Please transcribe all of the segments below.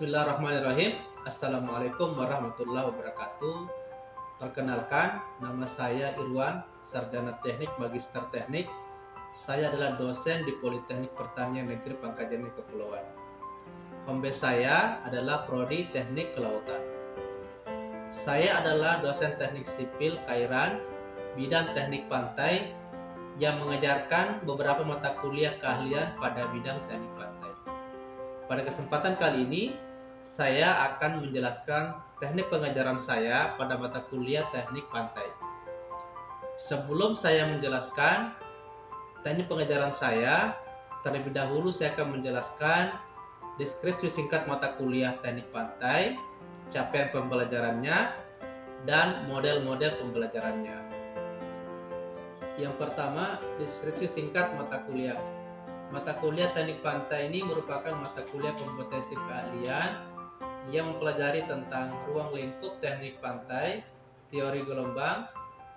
Bismillahirrahmanirrahim. Assalamualaikum warahmatullahi wabarakatuh. Perkenalkan, nama saya Irwan, Sarjana Teknik Magister Teknik. Saya adalah dosen di Politeknik Pertanian Negeri Pangkajene Kepulauan. Home base saya adalah Prodi Teknik Kelautan. Saya adalah dosen teknik sipil Kairan, bidang teknik pantai, yang mengajarkan beberapa mata kuliah keahlian pada bidang teknik pantai. Pada kesempatan kali ini, saya akan menjelaskan teknik pengajaran saya pada mata kuliah teknik pantai. Sebelum saya menjelaskan teknik pengajaran saya, terlebih dahulu saya akan menjelaskan deskripsi singkat mata kuliah teknik pantai, capaian pembelajarannya, dan model-model pembelajarannya. Yang pertama, deskripsi singkat mata kuliah. Mata kuliah teknik pantai ini merupakan mata kuliah kompetensi keahlian yang mempelajari tentang ruang lingkup teknik pantai, teori gelombang,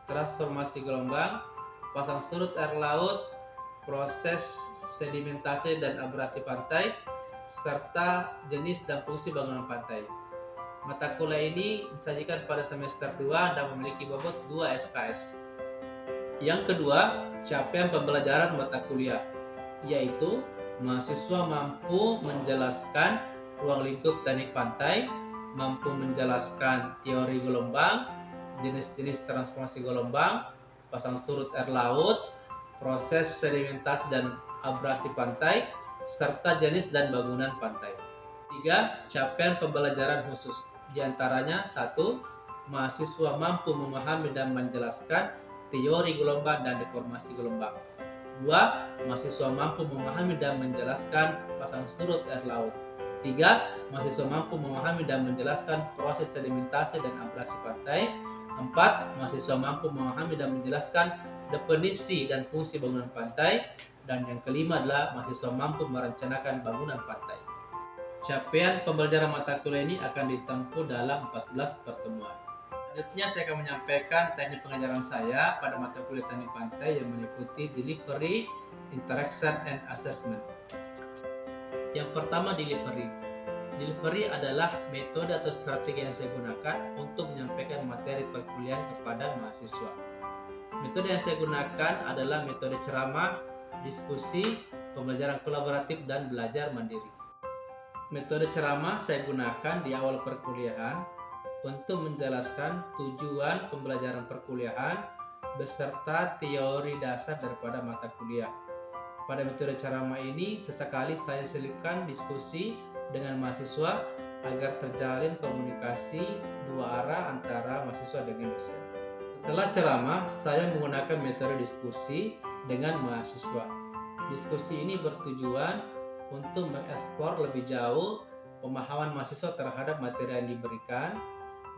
transformasi gelombang, pasang surut air laut, proses sedimentasi dan abrasi pantai, serta jenis dan fungsi bangunan pantai. Mata kuliah ini disajikan pada semester 2 dan memiliki bobot 2 SKS. Yang kedua, capaian pembelajaran mata kuliah, yaitu mahasiswa mampu menjelaskan ruang lingkup teknik pantai, mampu menjelaskan teori gelombang, jenis-jenis transformasi gelombang, pasang surut air laut, proses sedimentasi dan abrasi pantai, serta jenis dan bangunan pantai. 3. Capaian pembelajaran khusus, diantaranya 1. Mahasiswa mampu memahami dan menjelaskan teori gelombang dan deformasi gelombang. 2. Mahasiswa mampu memahami dan menjelaskan pasang surut air laut. 3. Mahasiswa mampu memahami dan menjelaskan proses sedimentasi dan abrasi pantai. 4. Mahasiswa mampu memahami dan menjelaskan definisi dan fungsi bangunan pantai. Dan yang kelima adalah mahasiswa mampu merencanakan bangunan pantai. Capaian pembelajaran mata kuliah ini akan ditempuh dalam 14 pertemuan. Selanjutnya saya akan menyampaikan teknik pengajaran saya pada mata kuliah teknik pantai yang meliputi delivery, interaction, and assessment. Yang pertama, delivery. Delivery adalah metode atau strategi yang saya gunakan untuk menyampaikan materi perkuliahan kepada mahasiswa. Metode yang saya gunakan adalah metode ceramah, diskusi, pembelajaran kolaboratif, dan belajar mandiri. Metode ceramah saya gunakan di awal perkuliahan untuk menjelaskan tujuan pembelajaran perkuliahan beserta teori dasar daripada mata kuliah. Pada metode ceramah ini, sesekali saya selipkan diskusi dengan mahasiswa agar terjalin komunikasi dua arah antara mahasiswa dengan dosen. Setelah ceramah, saya menggunakan metode diskusi dengan mahasiswa. Diskusi ini bertujuan untuk mengeksplor lebih jauh pemahaman mahasiswa terhadap materi yang diberikan,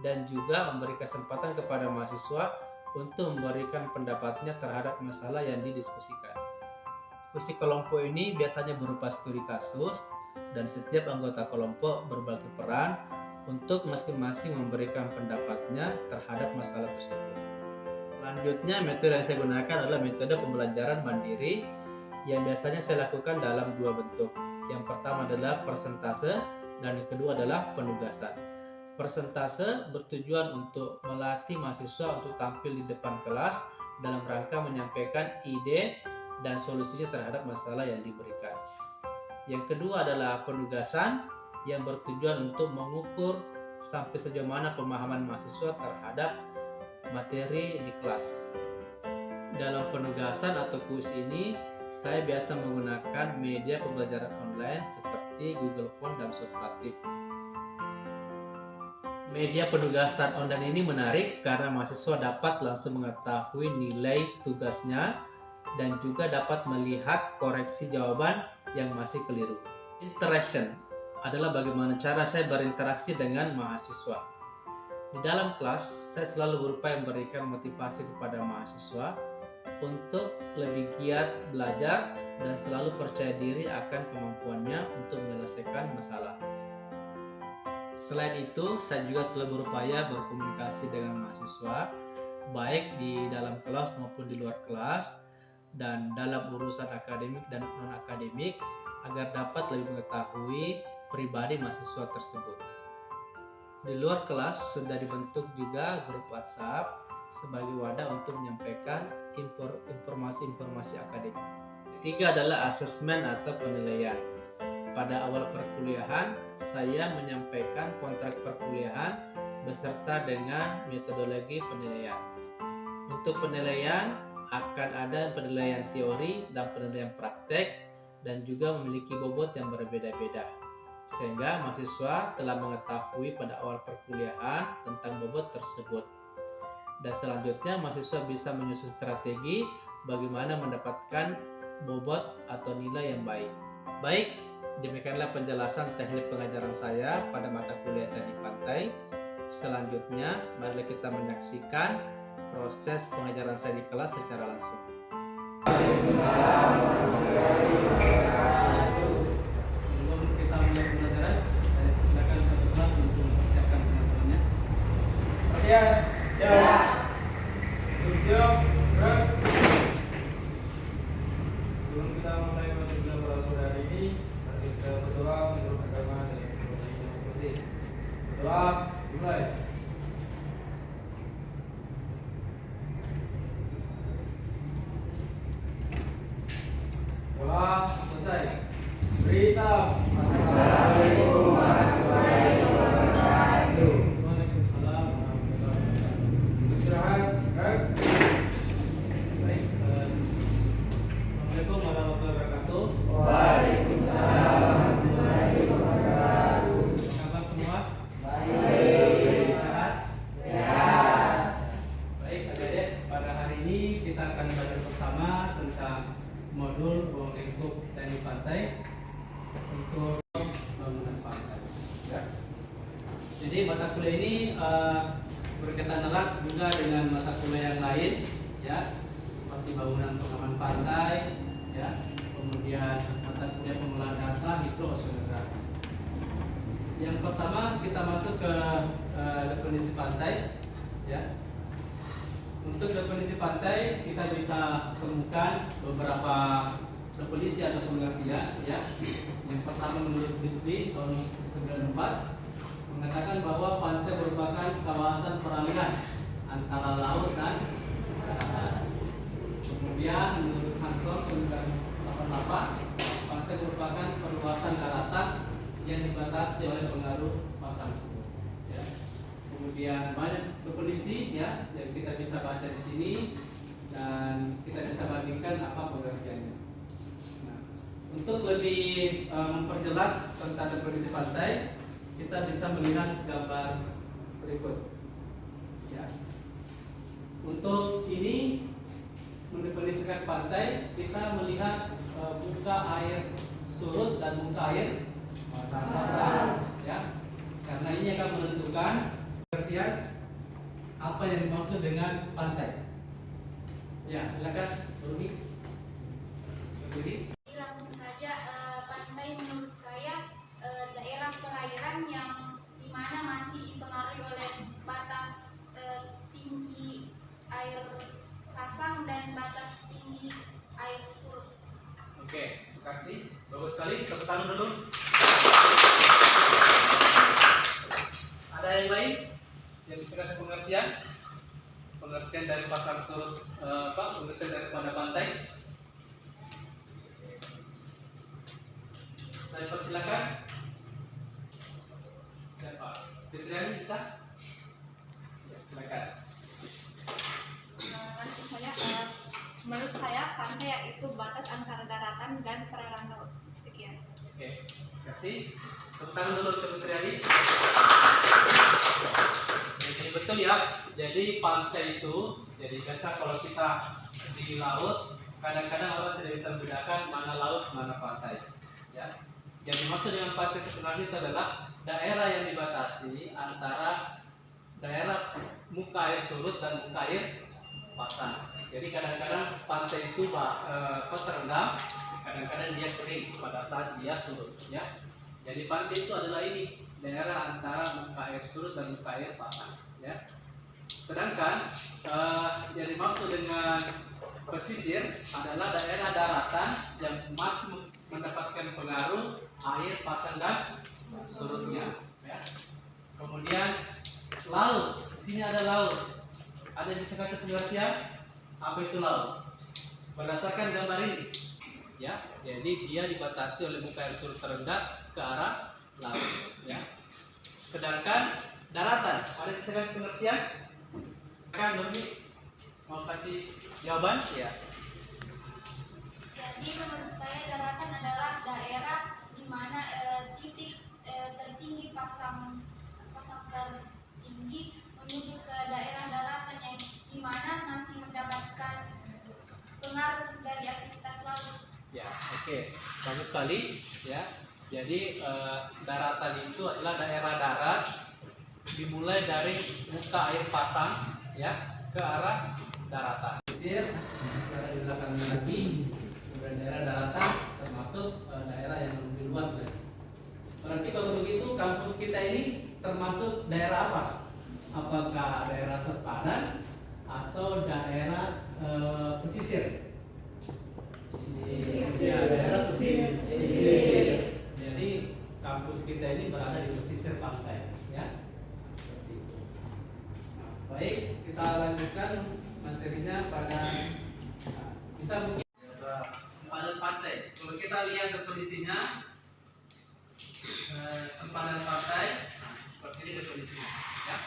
dan juga memberi kesempatan kepada mahasiswa untuk memberikan pendapatnya terhadap masalah yang didiskusikan. Diskusi kelompok ini biasanya berupa studi kasus, dan setiap anggota kelompok berbagi peran untuk masing-masing memberikan pendapatnya terhadap masalah tersebut. Selanjutnya, metode yang saya gunakan adalah metode pembelajaran mandiri yang biasanya saya lakukan dalam dua bentuk. Yang pertama adalah persentase, dan yang kedua adalah penugasan. Persentase bertujuan untuk melatih mahasiswa untuk tampil di depan kelas dalam rangka menyampaikan ide dan solusinya terhadap masalah yang diberikan. Yang kedua adalah penugasan yang bertujuan untuk mengukur sampai sejauh mana pemahaman mahasiswa terhadap materi di kelas. Dalam penugasan atau kuis ini, saya biasa menggunakan media pembelajaran online seperti Google Form dan Socrative. Media penugasan online ini menarik karena mahasiswa dapat langsung mengetahui nilai tugasnya dan juga dapat melihat koreksi jawaban yang masih keliru. Interaction adalah bagaimana cara saya berinteraksi dengan mahasiswa. Di dalam kelas, saya selalu berupaya memberikan motivasi kepada mahasiswa untuk lebih giat belajar dan selalu percaya diri akan kemampuannya untuk menyelesaikan masalah. Selain itu, saya juga selalu berupaya berkomunikasi dengan mahasiswa, baik di dalam kelas maupun di luar kelas, dan dalam urusan akademik dan non-akademik, agar dapat lebih mengetahui pribadi mahasiswa tersebut. Di luar kelas sudah dibentuk juga grup WhatsApp sebagai wadah untuk menyampaikan informasi-informasi akademik. Ketiga adalah asesmen atau penilaian. Pada awal perkuliahan, saya menyampaikan kontrak perkuliahan beserta dengan metodologi penilaian. Untuk penilaian akan ada penilaian teori dan penilaian praktek dan juga memiliki bobot yang berbeda-beda. Sehingga mahasiswa telah mengetahui pada awal perkuliahan tentang bobot tersebut. Dan selanjutnya mahasiswa bisa menyusun strategi bagaimana mendapatkan bobot atau nilai yang baik. Baik, demikianlah penjelasan teknik pengajaran saya pada mata kuliah Teknik Pantai. Selanjutnya, mari kita menyaksikan proses pengajaran saya di kelas secara langsung. Sebelum kita mulai pembelajaran, saya persilakan satu kelas untuk mempersiapkan teman-temannya. Oke, siap. Siap, gerak. Sebelum kita mulai materi pelajaran hari ini, mari kita berdoa menurut agama dan kepercayaan masing-masing. Berdoa, dimulai. Doa selesai. Beri salam. Assalamualaikum warahmatullahi wabarakatuh. Waalaikumsalam warahmatullahi wabarakatuh. Istirahat, gerak. Baik. Assalamualaikum warahmatullahi wabarakatuh. Waalaikumsalam warahmatullahi wabarakatuh. Apa kabar semua? Baik. Sehat? Sehat. Baik, adik-adik. Pada hari ini kita akan belajar bersama tentang modul ruang lingkup teknik pantai untuk bangunan pantai. Ya. Jadi mata kuliah ini berkaitan erat juga dengan mata kuliah yang lain, ya, seperti bangunan pengaman pantai, ya, kemudian mata kuliah pengolahan data, hidrosonografi. Yang pertama kita masuk ke definisi pantai, ya. Untuk definisi pantai kita bisa temukan beberapa definisi atau pengertian, ya. Yang pertama menurut Bidli tahun 94 mengatakan bahwa pantai merupakan kawasan peralihan antara laut dan daratan. Kemudian menurut Hanson 988 pantai merupakan perluasan daratan yang dibatasi oleh pengaruh pasang surut, ya. Kemudian banyak definisi, ya, yang kita bisa baca di sini dan kita bisa bandingkan apa pengertiannya. Nah, untuk lebih memperjelas tentang definisi pantai, kita bisa melihat gambar berikut. Ya. Untuk ini mendefinisikan pantai, kita melihat muka air surut dan muka air pasang, ya. Karena ini akan menentukan pengertian apa yang dimaksud dengan pantai. Ya, silakan Rumi. Langsung saja, pantai menurut saya daerah perairan yang dimana masih dipengaruhi oleh batas tinggi air pasang dan batas tinggi air surut. Oke, terima kasih. Bagus sekali. Tepuk tangan dulu. Ada yang lain yang bisa kasih pengertian dari pasang surut, pengertian daripada pantai? Saya persilakan. Siapa? Fitriani bisa? Ya, silakan. Langsung saja, menurut saya pantai yaitu batas antara daratan dan perairan laut. Sekian. Oke, terima kasih. Tepuk tangan dulu untuk Fitriani. Jadi betul ya. Jadi pantai itu, jadi biasa kalau kita di laut, kadang-kadang orang tidak bisa membedakan mana laut, mana pantai. Ya. Yang dimaksud dengan pantai sebenarnya itu adalah daerah yang dibatasi antara daerah muka air surut dan muka air pasang. Jadi kadang-kadang pantai itu terendam, kadang-kadang dia kering pada saat dia surut. Ya. Jadi pantai itu adalah ini daerah antara muka air surut dan muka air pasang. Ya. Sedangkan yang dimaksud dengan pesisir adalah daerah daratan yang masih mendapatkan pengaruh air pasang dan surutnya. Ya. Kemudian laut, di sini ada laut. Ada yang bisa kasih pengertian apa itu laut? Berdasarkan gambar ini, ya, jadi dia dibatasi oleh muka air surut terendah ke arah laut. Ya. Sedangkan daratan, ada yang bisa kasih pengertian? Kan Nurmi mau kasih jawaban? Ya. Jadi menurut saya daratan adalah daerah di mana titik tertinggi pasang tertinggi menuju ke daerah daratan yang di mana masih mendapatkan pengaruh dari aktivitas laut. Ya, oke, bagus sekali. Ya, jadi daratan itu adalah daerah darat dimulai dari muka air pasang, ya, ke arah daratan. Pesisir, di belakangnya lagi, kemudian daerah daratan termasuk daerah yang lebih luas. Berarti kalau begitu kampus kita ini termasuk daerah apa? Apakah daerah sepadan atau daerah pesisir? Ya, daerah pesisir. Jadi kampus kita ini berada di pesisir pantai, ya. Seperti itu. Nah, baik, kita lanjutkan materinya pada bisa mungkin sempadan pantai. Kalau kita lihat definisinya, sempadan pantai seperti ini definisinya, ya.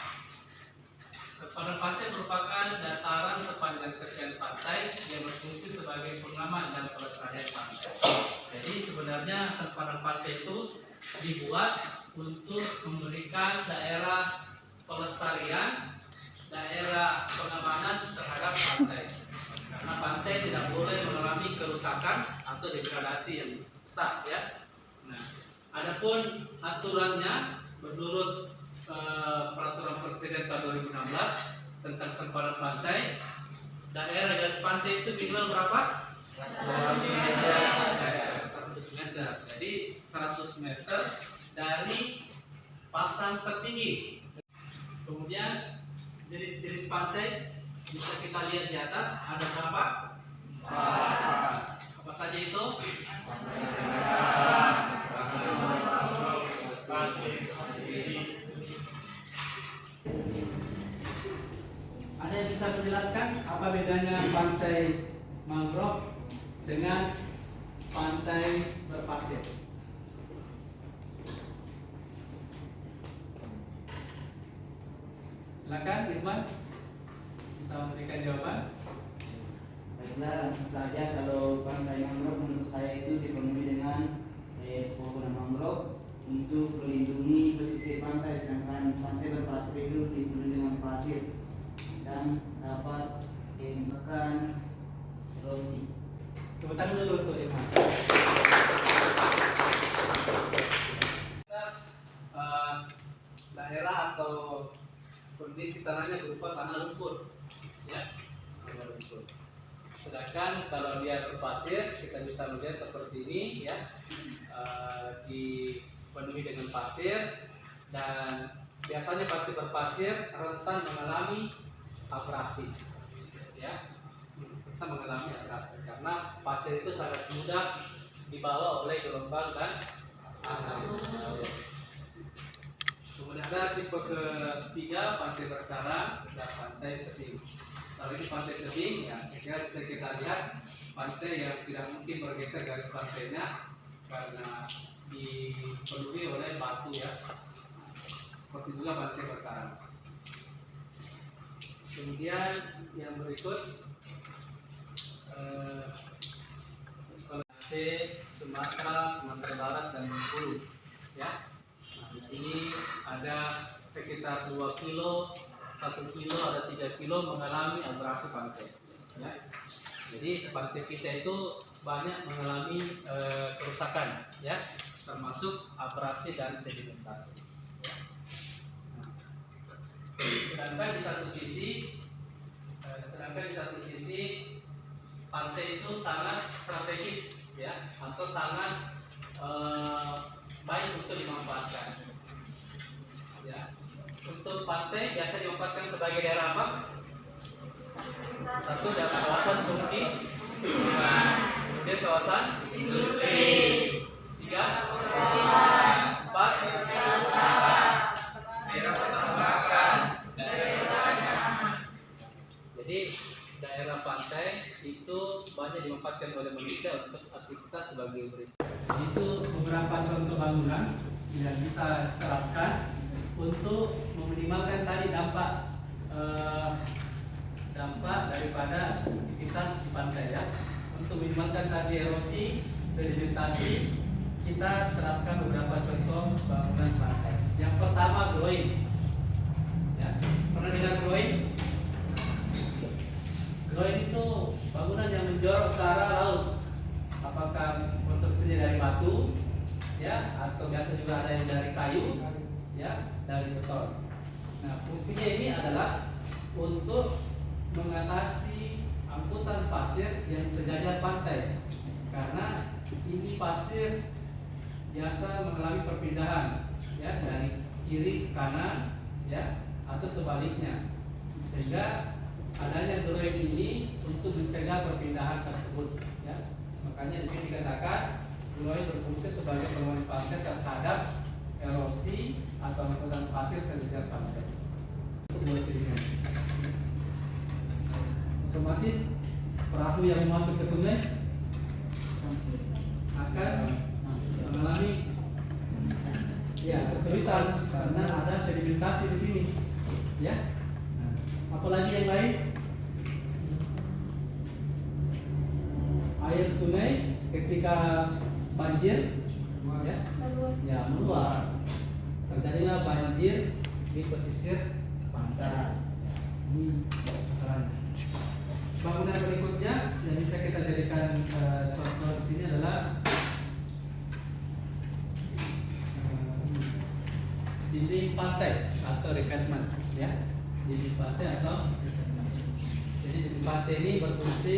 Sempadan pantai merupakan dataran sepanjang tepian pantai yang berfungsi sebagai pengaman dan pelestarian pantai. Jadi sebenarnya sempadan pantai itu dibuat untuk memberikan daerah pelestarian, daerah pengamanan terhadap pantai. Karena pantai tidak boleh mengalami kerusakan atau degradasi yang besar, ya. Nah, adapun aturannya menurut peraturan Presiden tahun 2016 tentang sempadan pantai, daerah garis pantai itu minimal berapa? 100 meter. Jadi 100 meter dari pasang tertinggi. Kemudian jenis-jenis pantai bisa kita lihat di atas ada berapa? Apa saja itu? Ada yang bisa menjelaskan apa bedanya pantai mangrove dengan pantai berpasir? Silakan Irman, bisa memberikan jawaban. Baiklah, langsung saja. Kalau pantai mangrove menurut saya itu dipenuhi dengan pepohonan mangrove untuk melindungi pesisir pantai, sedangkan pantai berpasir itu dipenuhi dengan pasir dan dapat menimbulkan erosi. Tepuk tangan dulu untuk Irman. Daerah atau kondisi tanahnya berupa tanah lumpur, ya, tanah lumpur. Sedangkan kalau dia berpasir, kita bisa melihat seperti ini, ya, dipenuhi dengan pasir, dan biasanya pantai berpasir rentan mengalami abrasi, ya, rentan mengalami abrasi karena pasir itu sangat mudah dibawa oleh gelombang dan arus. Kemudian ada tipe ketiga, pantai berkarang dan pantai tebing. Kalau ini pantai tebing, ya, saya kira bisa kita lihat pantai yang tidak mungkin bergeser garis pantainya karena dipenuhi oleh batu, ya. Seperti juga pantai berkarang. Kemudian yang berikut pantai Sumatera, Sumatera Barat dan Bengkulu, ya. Nah, di sini ada sekitar 2 kilo, 1 kilo, ada 3 kilo mengalami abrasi pantai, ya. Jadi pantai kita itu banyak mengalami kerusakan, ya, termasuk abrasi dan sedimentasi. Ya. Nah, sedangkan di satu sisi pantai itu sangat strategis, ya, atau sangat baik untuk dimanfaatkan, ya. Untuk pantai biasa dimanfaatkan sebagai daerah apa? Satu, daerah kawasan pemukiman, kemudian kawasan industri, 3, 4, daerah pantai itu banyak dimanfaatkan oleh manusia untuk aktivitas sebagai berikut. Itu beberapa contoh bangunan yang bisa diterapkan untuk meminimalkan tadi dampak daripada aktivitas di pantai ya. Untuk meminimalkan tadi erosi, sedimentasi, kita terapkan beberapa contoh bangunan pantai. Yang pertama groin. Ya, pernah dengar groin? Groin itu bangunan yang menjorok ke arah laut. Apakah konstruksinya dari batu, ya, atau biasa juga ada yang dari kayu, ya, dari beton. Nah, fungsinya ini adalah untuk mengatasi angkutan pasir yang sejajar pantai, karena ini pasir biasa mengalami perpindahan, ya, dari kiri ke kanan, ya, atau sebaliknya, sehingga adanya groin ini untuk mencegah perpindahan tersebut, ya. Makanya di sini dikatakan groin berfungsi sebagai pengaman pantai terhadap erosi atau angkutan pasir sejajar pantai. Otomatis perahu yang masuk ke sungai akan mengalami kesulitan karena ada sedimentasi di sini, ya. Apalagi yang lain, air sungai ketika banjir meluap, terjadilah banjir di pesisir pantai. Ini masalahnya. Bangunan berikutnya yang bisa kita jadikan contoh di sini adalah dinding pantai atau recatment, ya. Dinding pantai atau recatment. Jadi dinding pantai ini berfungsi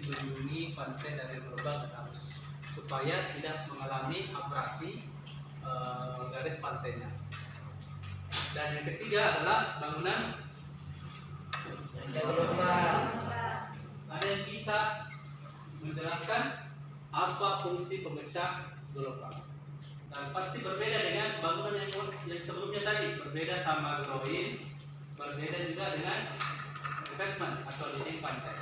melindungi pantai dari gelombang dan arus supaya tidak mengalami abrasi garis pantainya. Dan yang ketiga adalah bangunan gelombang. Ada yang bisa menjelaskan apa fungsi pemecah gelombang? Dan pasti berbeda dengan bangunan yang sebelumnya tadi, berbeda sama groin, berbeda juga dengan recatment atau dinding pantai.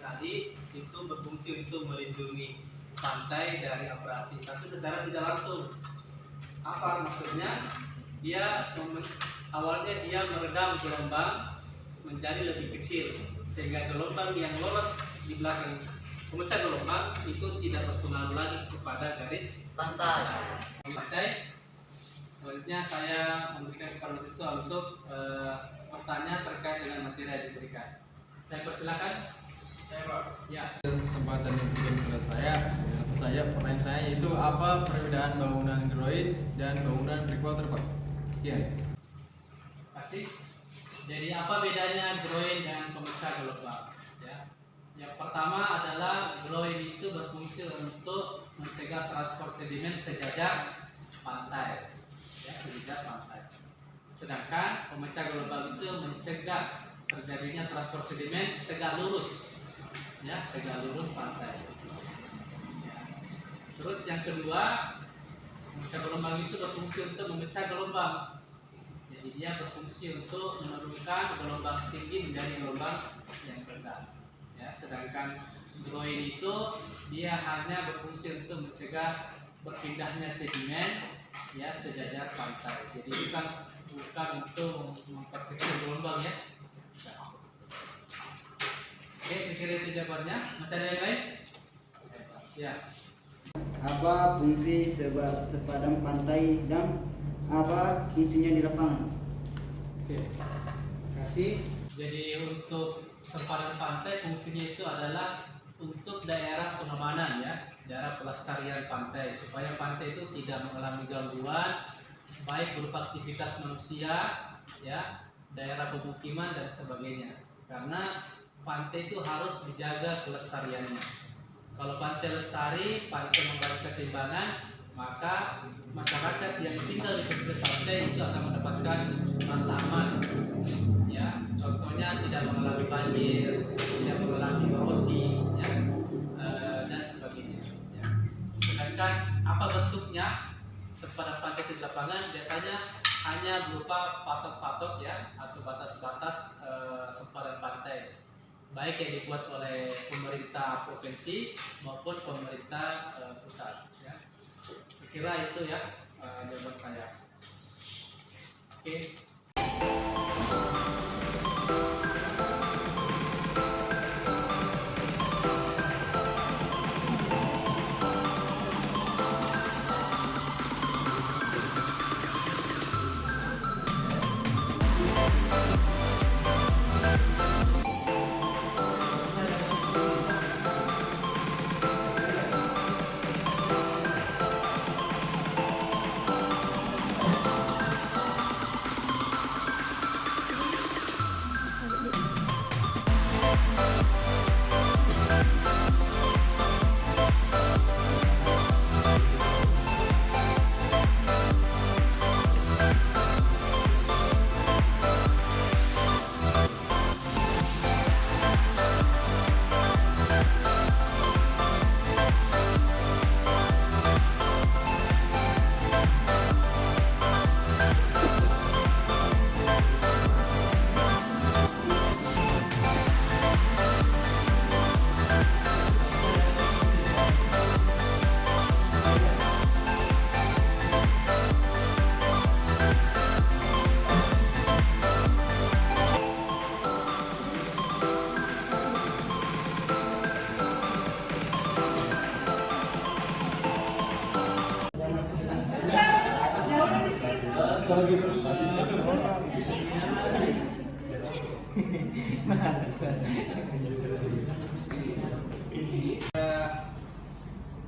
Tadi itu berfungsi untuk melindungi pantai dari abrasi, tapi secara tidak langsung. Apa maksudnya? Awalnya dia meredam gelombang menjadi lebih kecil, sehingga gelombang yang lolos di belakang pemecah gelombang itu tidak berpengaruh lagi kepada garis pantai. Selanjutnya saya memberikan kepada siswa untuk bertanya terkait dengan materi yang diberikan. Saya persilakan. Ya. Kesempatan yang diberikan kepada saya pertanyaan saya yaitu apa perbedaan bangunan groin dan bangunan breakwater, Pak? Sekian. Terima kasih. Jadi apa bedanya groin dan pemecah gelombang? Ya. Yang pertama adalah groin itu berfungsi untuk mencegah transport sedimen sejajar pantai, ya, sejajar pantai. Sedangkan pemecah gelombang itu mencegah terjadinya transport sedimen tegak lurus, ya, tegak lurus pantai. Ya. Terus yang kedua, pemecah gelombang itu berfungsi untuk memecah gelombang. Jadi dia berfungsi untuk menurunkan gelombang tinggi menjadi gelombang yang rendah. Ya, sedangkan groin itu dia hanya berfungsi untuk mencegah berpindahnya sedimen, ya, sejajar pantai. Jadi bukan untuk memperkecil gelombang, ya. Oke, sekiranya itu jawabannya. Masih ada yang lain? Ya. Apa fungsi sepadan pantai dan apa fungsinya di lapangan? Oke, terima kasih. Jadi untuk sepadan pantai fungsinya itu adalah untuk daerah pengamanan, ya, daerah pelestarian pantai supaya pantai itu tidak mengalami gangguan baik berupa aktivitas manusia, ya, daerah pemukiman dan sebagainya. Karena pantai itu harus dijaga kelestariannya. Kalau pantai lestari, pantai membangun keseimbangan, maka masyarakat yang tinggal di pesisir pantai itu akan mendapatkan rasa aman, ya. Contohnya tidak mengalami banjir, tidak mengalami erosi, ya, dan sebagainya, ya. Sedangkan apa bentuknya sepadan pantai di lapangan biasanya hanya berupa patok-patok, ya, atau batas-batas sepadan pantai. baik yang dibuat oleh pemerintah provinsi maupun pemerintah pusat. Ya. Sekira itu ya jawaban saya. Oke.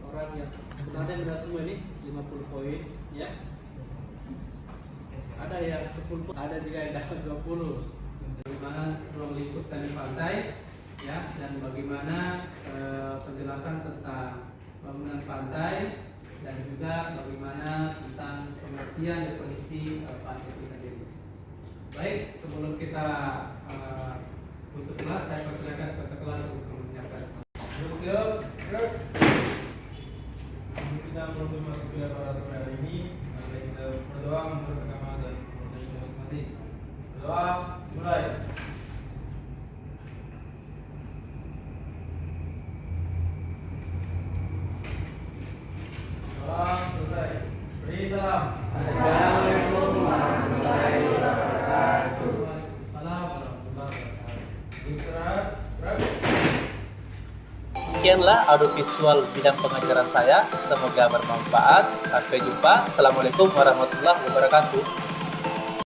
Orang yang sebenarnya berhasil ini 50 poin ya. Ada yang 10, ada juga yang dapat 20. Bagaimana ruang lingkup tani pantai ya, dan bagaimana penjelasan tentang bangunan pantai, dan juga bagaimana tentang pengertian definisi pantai itu sendiri. Baik, sebelum kita tutup kelas, saya persilakan ketua kelas untuk menyiapkan. Siap, gerak. Kita menutup kuliah pada sore hari ini. Mari kita berdoa menurut agama dan menurut masing-masing. Berdoa, mulai. Doa selesai. Beri salam. Assalamualaikum warahmatullahi wabarakatuh. Waalaikumsalam warahmatullahi wabarakatuh. Istirahat, gerak. Demikianlah audiovisual bidang pengajaran saya. Semoga bermanfaat. Sampai jumpa. Assalamualaikum warahmatullahi wabarakatuh.